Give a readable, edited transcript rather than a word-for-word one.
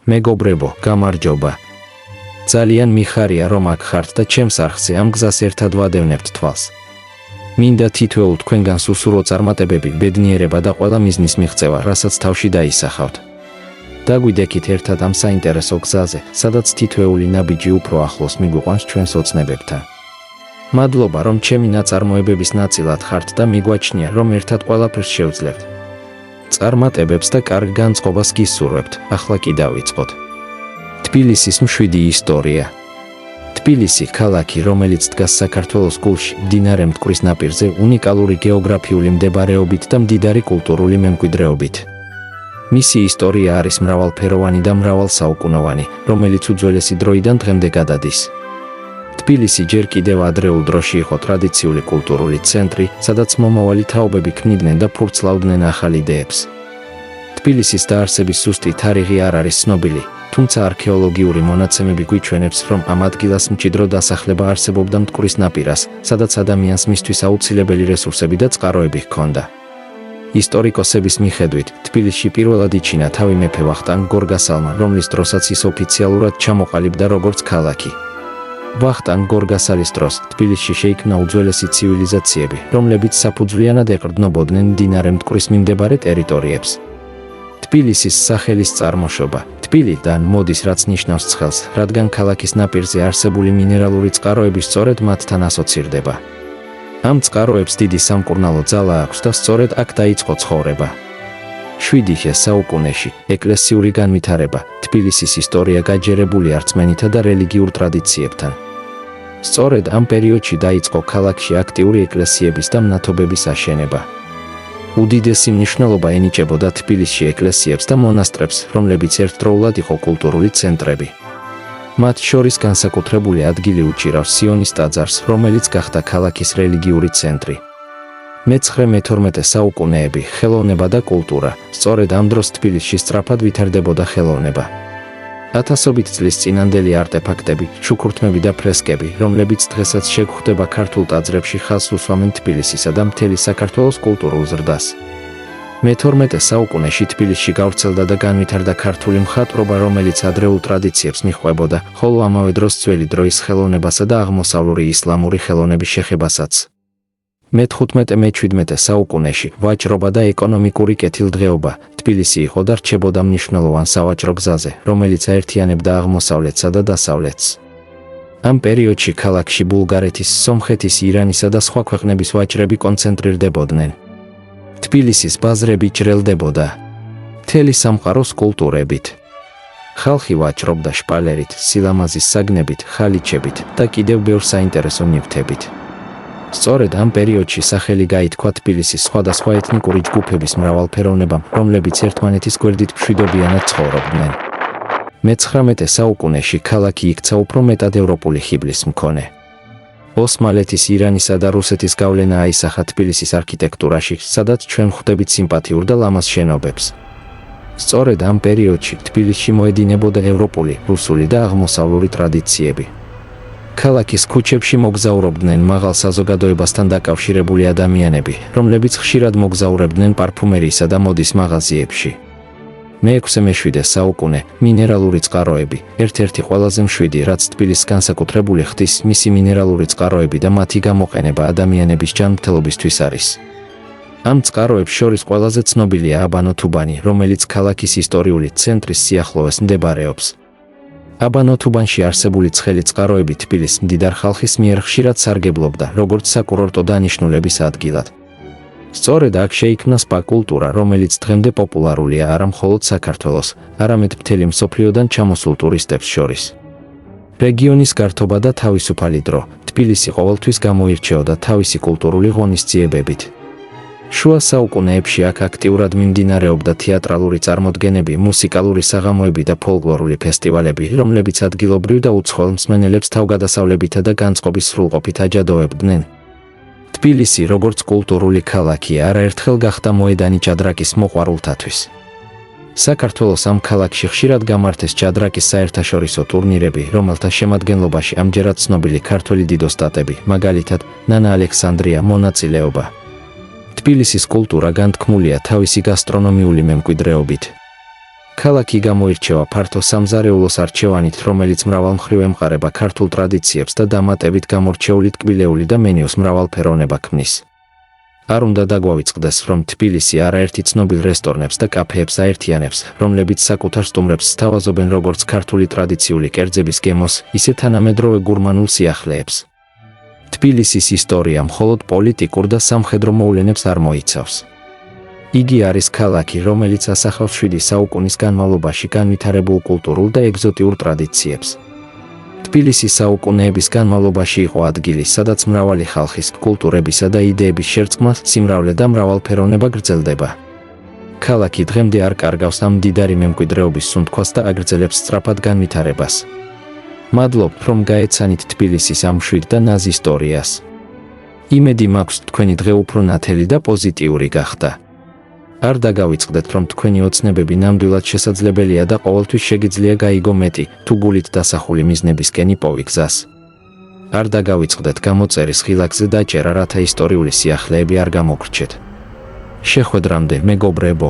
მეგობრებო, გამარჯობა. ძალიან მიხარია რომ აქ ხართ და ჩემს არხზე ამ გზას ერთად ვადევნებთ თვალს. მინდა თითოეულ თქვენგანს უსურვო წარმატებები, ბედნიერება და ყველა მიზნის მიღწევა, რასაც თავში დაისახავთ. დაგვიდექით ერთად ამ საინტერესო გზაზე, სადაც თითოეული ნაბიჯი უფრო ახლოს მიგვიყვანს ჩვენს ოცნებებთან. მადლობა რომ ჩემი ნაწარმოებების ნაწილად ხართ და მიგვაჩნია რომ ერთად ყველაფერს შევძლებთ. წარმატებებს და კარგ განწყობას გისურვებთ. ახლა კი დავიწყოთ. თბილისის მშვიდი ისტორია. თბილისი ქალაქი, რომელიც დგას საქართველოს გულში, მდინარე მტკვრის ნაპირზე, უნიკალური გეოგრაფიული მდებარეობით და მდიდარი კულტურული მემკვიდრეობით. მისი ისტორია არის მრავალფეროვანი და მრავალსაუკუნოვანი, რომელიც უძველესი დროიდან დღემდე გადადის. თბილისი ჯერ კიდევ ადრეულ დროში იყო ტრადიციული კულტურული ცენტრი, სადაც მომავალი თაობები ქმნიდნენ და ფურცლავდნენ ახალ იდეებს. თბილისის დაარსების ზუსტი თარიღი არ არის ცნობილი, თუმცა არქეოლოგიური მონაცემები გვიჩვენებს, რომ ამ ადგილას მჭიდრო დასახლება არსებობდა მტკვრის ნაპირას, სადაც ადამიანს მისთვის აუცილებელი რესურსები და წყაროები ჰქონდა. ისტორიკოსების მიხედვით, თბილისში პირველად იჩინა თავი მეფე ვახტანგ გორგასალმა, რომლის დროსაც ის ოფიციალურად ჩამოყალიბდა როგორც ქალაქი. ვახტანგ გორგასალის დროს თბილისში შეიქმნა უძველესი ცივილიზაციები, რომლებიც საფუძვლიანად ეყრდნობოდნენ მდინარე მტკვრის მიმდებარე ტერიტორიებს. თბილისის სახელის წარმოშობა. თბილისიდან მოდის, რაც ნიშნავს ცხელს, რადგან ქალაქის ნაპირზე არსებული მინერალური წყაროები სწორედ მათთან ასოცირდება. ამ წყაროებს დიდი სამკურნალო ძალა აქვს და სწორედ აქ დაიწყო ცხოვრება. 7 საუკუნეში ეკლესიური განვითარება. თბილისის ისტორია გაჯერებულია რწმენითა და რელიგიურ ტრადიციებთან. სწორედ ამ პერიოდში დაიწყო ქალაქში აქტიური ეკლესიების და მნათობების აშენება. უდიდესი მნიშვნელობა ენიჭებოდა თბილისში ეკლესიებს და მონასტრებს, რომლებიც ერთდროულად იყო კულტურული ცენტრები. მათ შორის განსაკუთრებული ადგილი უჭირავს სიონის ტაძარს, რომელიც გახდა ქალაქის რელიგიური ცენტრი. მე-19 საუკუნეები, ხელოვნება და კულტურა. სწორედ ამ დროს თბილისში სწრაფად ვითარდებოდა ხელოვნება. ათასობით წლის წინანდელი არტეფაქტები, ჩუქურთმები და ფრესკები, რომლებიც დღესაც შეგვხვდება ქართულ ტაძრებში, ხაზს უსვამენ თბილისისა და მთელი საქართველოს კულტურულ ზრდას. მე-12 საუკუნეში თბილისში გავრცელდა და განვითარდა ქართული მხატვრობა, რომელიც ადრეულ ტრადიციებს მიჰყვებოდა, ხოლო ამავე დროს ძველი დროის ხელოვნებასა და აღმოსავლური ისლამური ხელოვნების შეხებასაც. მე-15-მე-17 საუკუნეში ვაჭრობა და ეკონომიკური კეთილდღეობა. თბილისი იყო და რჩებოდა მნიშვნელოვან სავაჭრო გზაზე, რომელიც აერთიანებდა აღმოსავლეთსა და დასავლეთს. ამ პერიოდში ქალაქში ბულგარეთის, სომხეთის, ირანისა და სხვა ქვეყნების ვაჭრები კონცენტრირდებოდნენ. თბილისის ბაზრები ჭრელდებოდა მთელი სამყაროს კულტურებით. ხალხი ვაჭრობდა შპალერით, სილამაზის საგნებით, ხალიჩებით და კიდევ ბევრ საინტერესო ნივთებით. სწორედ ამ პერიოდში სახელი გაითქვა თბილისის სხვადასხვა ეთნიკური ჯგუფების მრავალფეროვნებამ, რომლებიც ერთმანეთის გვერდით მშვიდობიანად ცხოვრობდნენ. მე-19 საუკუნეში ქალაქი იქცა უფრო მეტად ევროპული ხიბლის მქონე. ოსმალეთის, ირანისა და რუსეთის გავლენა აისახა თბილისის არქიტექტურაში, სადაც ჩვენ ხვდებით სიმპათიურ და ლამაზ შენობებს. სწორედ ამ პერიოდში თბილისში მოედინებოდა ევროპული, რუსული და აღმოსავლური ტრადიციები. ქალაქის ქუჩებში მოგზაურობდნენ მაღალ საზოგადოებასთან დაკავშირებული ადამიანები, რომლებიც ხშირად მოგზაურებდნენ პარფუმერიისა და მოდის მაღაზიებში. მე-6-მე-7 საუკუნე, მინერალური წყაროები, ერთ-ერთი ყველაზე მშვიდი, რაც თბილისს განსაკუთრებული ხდის, მისი მინერალური წყაროები და მათი გამოყენება ადამიანების ჯანმრთელობისთვის არის. ამ წყაროებს შორის ყველაზე ცნობილია აბანო-თუბანი, რომელიც ქალაქის ისტორიული ცენტრის სიახლოვეს მდებარეობს. აბანო-თუბანში არსებული ცხელი წყაროები თბილისს მდიდარ ხალხის მიერ ხშირად სარგებლობდა, როგორც საკურორტო დანიშნულების ადგილად. სწორედ აქ შეიქმნა სპა კულტურა, რომელიც დღემდე პოპულარულია არა მხოლოდ საქართველოს, არამედ მთელი მსოფლიოდან ჩამოსულ ტურისტებს შორის. რეგიონის გართობა და თავისუფალი დრო. თბილისი ყოველთვის გამოირჩეოდა თავისი კულტურული ღონისძიებებით. შუა საუკუნეებში აქ აქტიურად მიმდინარეობდა თეატრალური წარმოდგენები, მუსიკალური საღამოები და ფოლკლორული ფესტივალები, რომლებიც ადგილობრივ და უცხოელ მსმენელებს თავგადასავლებითა და განწყობის სრულყოფით აჯადოებდნენ. თბილისი, როგორც კულტურული ქალაქი, არაერთხელ გახდა მოედანი ჭადრაკის მოყვარულთათვის. საქართველოს ამ ქალაქში ხშირად გამართეს ჭადრაკის საერთაშორისო ტურნირები, რომელთა შემადგენლობაში ამჯერად ცნობილი ქართველი დიდოსტატები, მაგალითად, ნანა ალექსანდრია მონაწილეობა. თბილისის კულტურა განთქმულია თავისი გასტრონომიული მემკვიდრეობით. ქალაქი გამოირჩევა ფართო სამზარეულოს არჩევანით, რომელიც მრავალმხრივ ემყარება ქართულ ტრადიციებს და დამატებით გამორჩეული ტკბილეული და მენიუს მრავალფეროვნება ქმნის. არ უნდა დაგვავიწყდეს, რომ თბილისი არაერთი ცნობილ რესტორნებს და კაფეებს აერთიანებს, რომლებიც საკუთარ სტუმრებს სთავაზობენ როგორც ქართული ტრადიციული კერძების გემოს, ისე თანამედროვე გურმანულ სიახლეებს. თბილისის ისტორია მხოლოდ პოლიტიკურ და სამხედრო მოვლენებს არ მოიცავს. იგი არის ქალაქი, რომელიც ასახავს 7 საუკუნის განმავლობაში განვითარებულ კულტურულ და ეგზოტიურ ტრადიციებს. თბილისი საუკუნეების განმავლობაში იყო ადგილი, სადაც მრავალი ხალხის, კულტურებისა და იდეების შერწყმა, სიმრავლე და მრავალფეროვნება გრძელდება. ქალაქი დღემდე არ კარგავს ამ მდიდარი მემკვიდრეობის სუნთქვას და აგრძელებს სწრაფად განვითარებას. მადლობთ, რომ გაეცანით თბილისის ამ მშვიდ და ნაზ ისტორიას. იმედი მაქვს, თქვენი დღე უფრო ნათელი და პოზიტიური გახდა. არ დაგავიწყდეთ, რომ თქვენი ოცნებები ნამდვილად შესაძლებელია და ყოველთვის შეგიძლია გაიგო მეტი, თუ გულით დასახული მიზნებისკენ იპოვი გზას. არ დაგავიწყდეთ გამოწერის ხილაკზე დაჭერა, რათა ისტორიული სიახლეები არ გამოგრჩეთ. შეხვედრამდე, მეგობრებო.